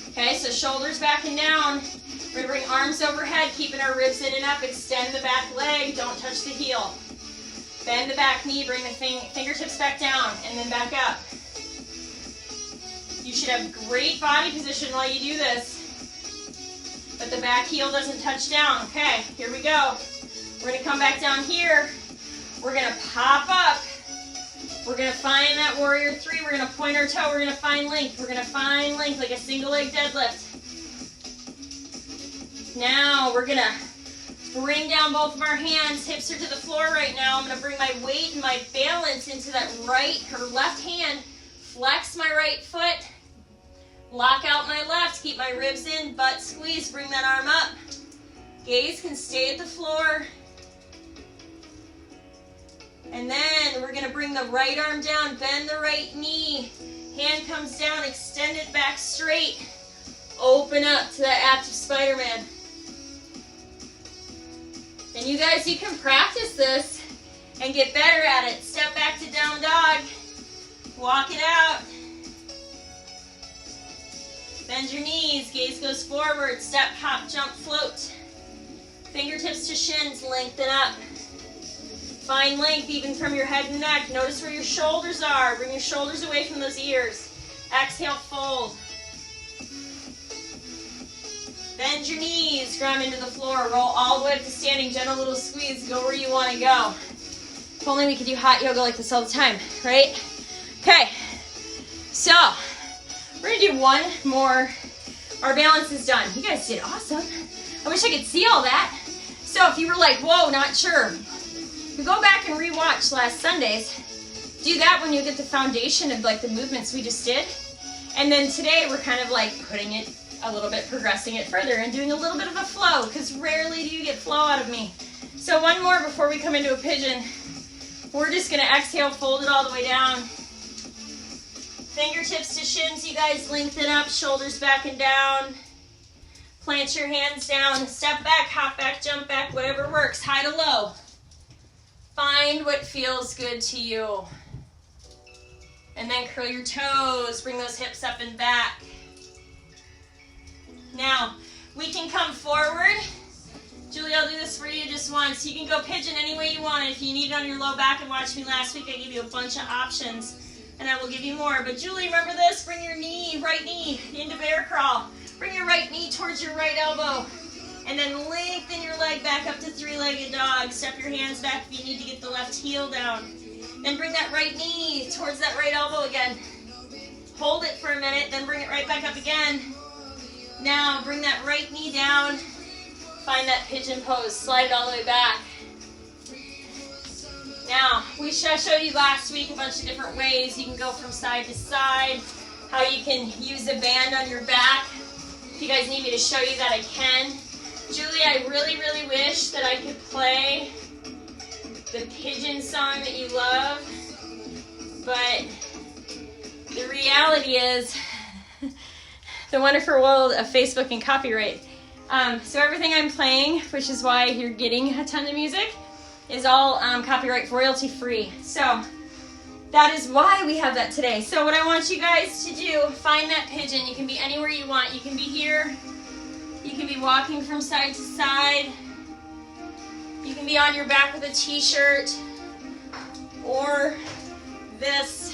Okay, so shoulders back and down. We're going to bring arms overhead, keeping our ribs in and up. Extend the back leg. Don't touch the heel. Bend the back knee. Bring the fingertips back down and then back up. You should have great body position while you do this. But the back heel doesn't touch down. Okay, here we go. We're going to come back down here. We're going to pop up. We're going to find that warrior three. We're going to point our toe. We're going to find length. We're going to find length like a single leg deadlift. Now we're going to bring down both of our hands. Hips are to the floor right now. I'm going to bring my weight and my balance into that right or left hand. Flex my right foot. Lock out my left, keep my ribs in, butt squeeze, bring that arm up. Gaze can stay at the floor. And then we're going to bring the right arm down, bend the right knee. Hand comes down, extend it back straight. Open up to that active Spider-Man. you guys, you can practice this and get better at it. Step back to down dog. Walk it out. Bend your knees, gaze goes forward, step, hop, jump, float. Fingertips to shins, lengthen up. Find length even from your head and neck. Notice where your shoulders are. Bring your shoulders away from those ears. Exhale, fold. Bend your knees, ground into the floor. Roll all the way up to standing, gentle little squeeze. Go where you want to go. If only we could do hot yoga like this all the time, right? Okay, so we're gonna do one more. Our balance is done. You guys did awesome. I wish I could see all that. So if you were like, whoa, not sure, you go back and rewatch last Sunday's. Do that when you get the foundation of like the movements we just did. And then today we're kind of like putting it a little bit, progressing it further and doing a little bit of a flow, because rarely do you get flow out of me. So one more before we come into a pigeon. We're just gonna exhale, fold it all the way down. Fingertips to shins, you guys lengthen up, shoulders back and down. Plant your hands down, step back, hop back, jump back, whatever works, high to low. Find what feels good to you. And then curl your toes, bring those hips up and back. Now, we can come forward. Julie, I'll do this for you just once. You can go pigeon any way you want. If you need it on your low back and watch me last week, I gave you a bunch of options. And I will give you more. But Julie, remember this? Bring your knee, right knee, into bear crawl. Bring your right knee towards your right elbow. And then lengthen your leg back up to three-legged dog. Step your hands back if you need to get the left heel down. Then bring that right knee towards that right elbow again. Hold it for a minute, then bring it right back up again. Now bring that right knee down. Find that pigeon pose. Slide it all the way back. Now, I showed you last week a bunch of different ways you can go from side to side, how you can use a band on your back. If you guys need me to show you that, I can. Julie, I really, really wish that I could play the pigeon song that you love, but the reality is the wonderful world of Facebook and copyright. So everything I'm playing, which is why you're getting a ton of music, is all copyright royalty free. So that is why we have that today. So what I want you guys to do, find that pigeon. You can be anywhere you want. You can be here. You can be walking from side to side. You can be on your back with a t-shirt or this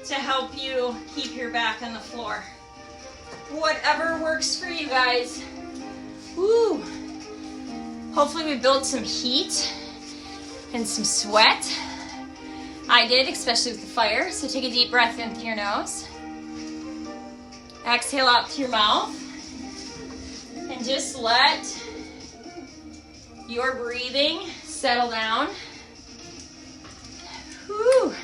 to help you keep your back on the floor. Whatever works for you guys. Woo! Hopefully we built some heat and some sweat. I did, especially with the fire. So take a deep breath in through your nose. Exhale out through your mouth. And just let your breathing settle down. Whew.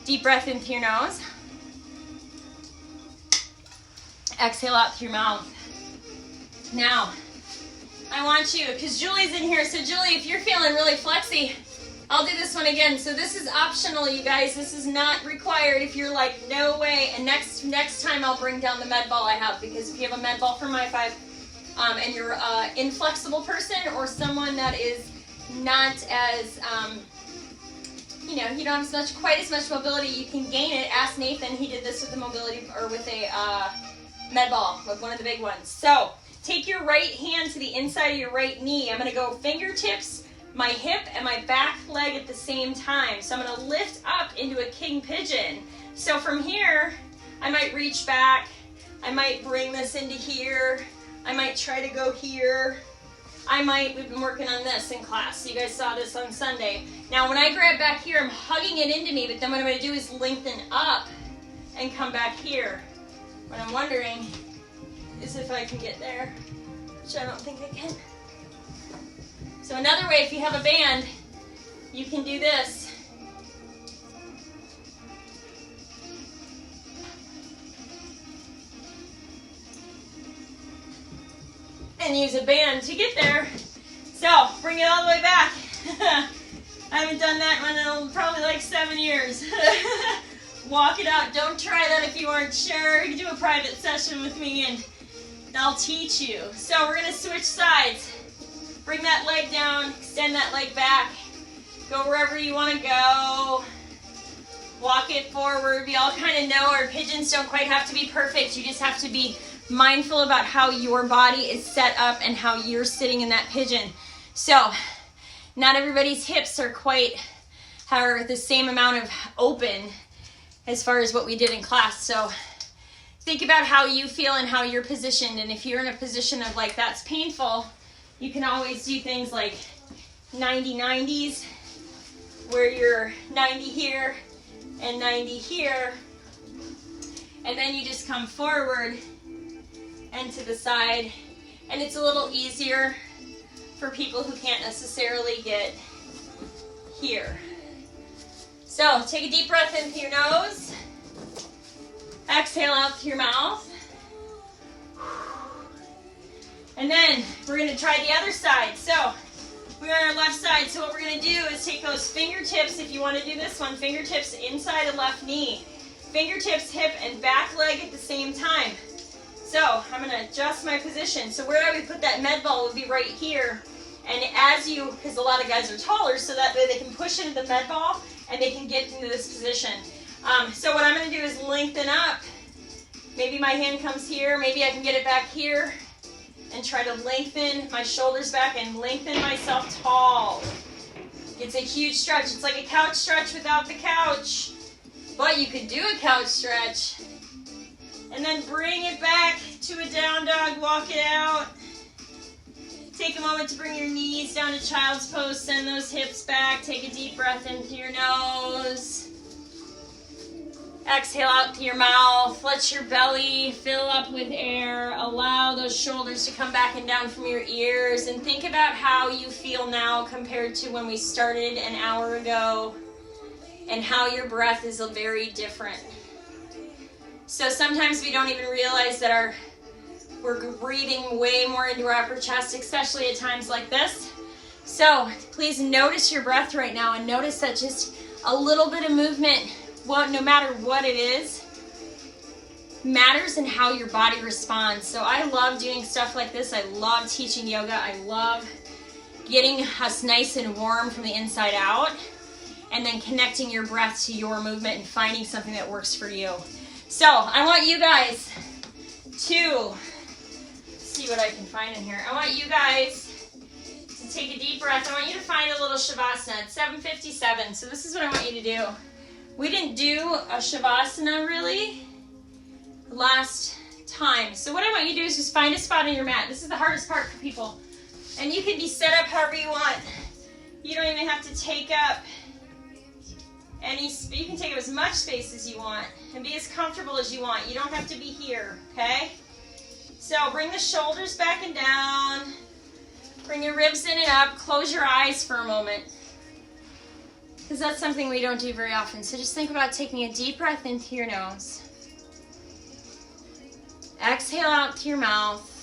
Deep breath in through your nose. Exhale out through your mouth. Now, I want you, because Julie's in here, so Julie, if you're feeling really flexy, I'll do this one again. So this is optional, you guys. This is not required if you're like, no way. And next time I'll bring down the med ball I have, because if you have a med ball for my 5, and you're an inflexible person or someone that is not as, you don't have quite as much mobility, you can gain it. Ask Nathan, he did this with a mobility, or with a med ball, with one of the big ones. So take your right hand to the inside of your right knee. I'm gonna go fingertips, my hip, and my back leg at the same time. So I'm gonna lift up into a king pigeon. So from here, I might reach back, I might bring this into here, I might try to go here. We've been working on this in class. You guys saw this on Sunday. Now when I grab back here, I'm hugging it into me, but then what I'm gonna do is lengthen up and come back here. What I'm wondering is if I can get there, which I don't think I can. So another way, if you have a band, you can do this. And use a band to get there. So bring it all the way back. I haven't done that one in probably like 7 years. Walk it out. Don't try that if you aren't sure. You can do a private session with me and I'll teach you. So we're gonna switch sides. Bring that leg down, extend that leg back. Go wherever you want to go. Walk it forward. We all kind of know our pigeons don't quite have to be perfect. You just have to be mindful about how your body is set up and how you're sitting in that pigeon. So, not everybody's hips are the same amount of open as far as what we did in class. So, think about how you feel and how you're positioned. And if you're in a position of like that's painful, you can always do things like 90-90s, where you're 90 here and 90 here. And then you just come forward and to the side. And it's a little easier for people who can't necessarily get here. So take a deep breath in through your nose. Exhale out through your mouth. And then we're going to try the other side. So we're on our left side. So what we're going to do is take those fingertips, if you want to do this one, fingertips inside the left knee. Fingertips, hip, and back leg at the same time. So I'm going to adjust my position. So where I would put that med ball would be right here. And as you, because a lot of guys are taller, so that way they can push into the med ball and they can get into this position. So what I'm going to do is lengthen up. Maybe my hand comes here. Maybe I can get it back here and try to lengthen my shoulders back and lengthen myself tall. It's a huge stretch. It's like a couch stretch without the couch. But you could do a couch stretch. And then bring it back to a down dog. Walk it out. Take a moment to bring your knees down to child's pose. Send those hips back. Take a deep breath in through your nose. Exhale out through your mouth. Let your belly fill up with air. Allow those shoulders to come back and down from your ears. And think about how you feel now compared to when we started an hour ago. And how your breath is very different. So sometimes we don't even realize that we're breathing way more into our upper chest, especially at times like this. So please notice your breath right now and notice that just a little bit of movement, no matter what it is, matters in how your body responds. So I love doing stuff like this. I love teaching yoga. I love getting us nice and warm from the inside out and then connecting your breath to your movement and finding something that works for you. So I want you guys to see what I can find in here. I want you guys to take a deep breath. I want you to find a little Shavasana. It's 7:57. So this is what I want you to do. We didn't do a Shavasana really last time. So what I want you to do is just find a spot on your mat. This is the hardest part for people. And you can be set up however you want. You don't even have to take up you can take up as much space as you want and be as comfortable as you want. You don't have to be here, okay? So bring the shoulders back and down. Bring your ribs in and up. Close your eyes for a moment. Because that's something we don't do very often. So just think about taking a deep breath into your nose. Exhale out through your mouth.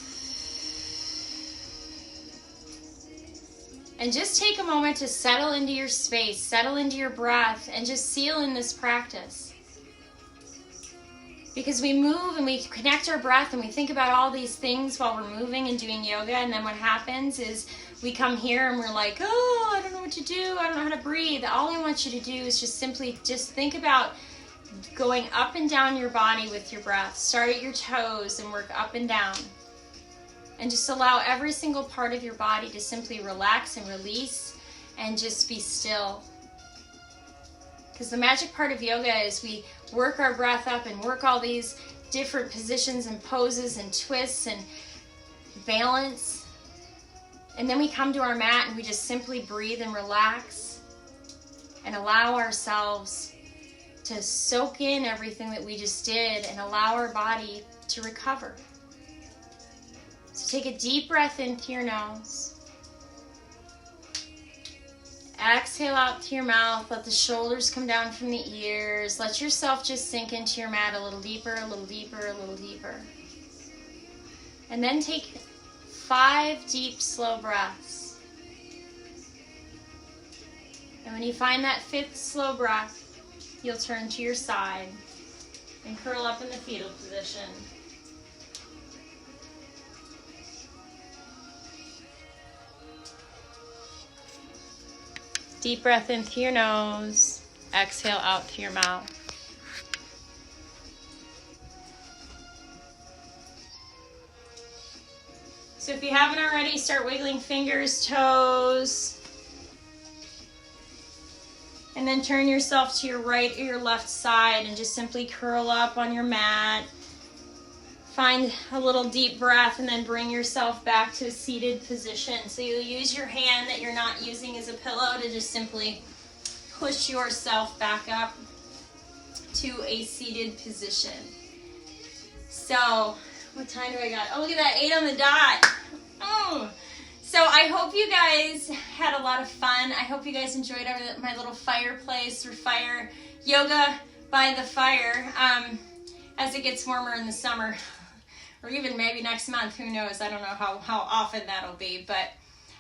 And just take a moment to settle into your space, settle into your breath, and just seal in this practice. Because we move and we connect our breath and we think about all these things while we're moving and doing yoga, and then what happens is we come here and we're like, oh, I don't know what to do, I don't know how to breathe. All I want you to do is just simply think about going up and down your body with your breath. Start at your toes and work up and down. And just allow every single part of your body to simply relax and release and just be still. Because the magic part of yoga is we work our breath up and work all these different positions and poses and twists and balance. And then we come to our mat and we just simply breathe and relax and allow ourselves to soak in everything that we just did and allow our body to recover. So take a deep breath in through your nose. Exhale out through your mouth. Let the shoulders come down from the ears. Let yourself just sink into your mat a little deeper, a little deeper, a little deeper. And then take 5 deep, slow breaths. And when you find that 5th slow breath, you'll turn to your side and curl up in the fetal position. Deep breath in through your nose. Exhale out through your mouth. So if you haven't already, start wiggling fingers, toes. And then turn yourself to your right or your left side and just simply curl up on your mat. Find a little deep breath and then bring yourself back to a seated position. So you'll use your hand that you're not using as a pillow to just simply push yourself back up to a seated position. So, what time do I got? Oh, look at that, 8 on the dot. Oh. So I hope you guys had a lot of fun. I hope you guys enjoyed my little fireplace or fire yoga by the fire as it gets warmer in the summer. Or even maybe next month, who knows? I don't know how often that'll be, but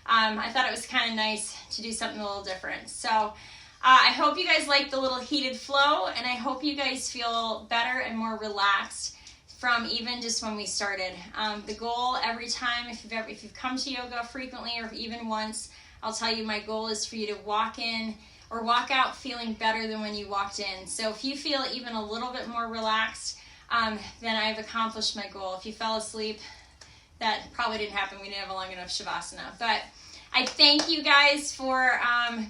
I thought it was kind of nice to do something a little different. So I hope you guys like the little heated flow, and I hope you guys feel better and more relaxed from even just when we started. The goal every time, if you've come to yoga frequently or even once, I'll tell you my goal is for you to walk in or walk out feeling better than when you walked in. So if you feel even a little bit more relaxed, then I've accomplished my goal. If you fell asleep, that probably didn't happen. We didn't have a long enough Shavasana. But I thank you guys for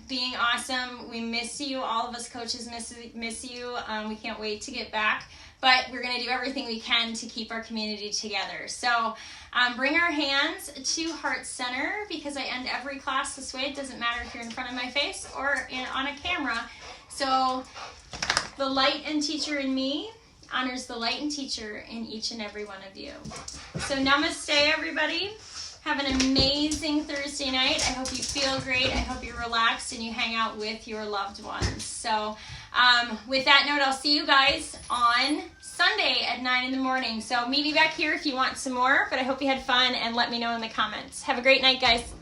being awesome. We miss you. All of us coaches miss you. We can't wait to get back. But we're going to do everything we can to keep our community together. So bring our hands to heart center, because I end every class this way. It doesn't matter if you're in front of my face or on a camera. So the light and teacher in me honors the light and teacher in each and every one of you. So namaste, everybody. Have an amazing Thursday night. I hope you feel great. I hope you're relaxed and you hang out with your loved ones. So with that note, I'll see you guys on Sunday at 9 in the morning. So meet me back here if you want some more, but I hope you had fun, and let me know in the comments. Have a great night, guys.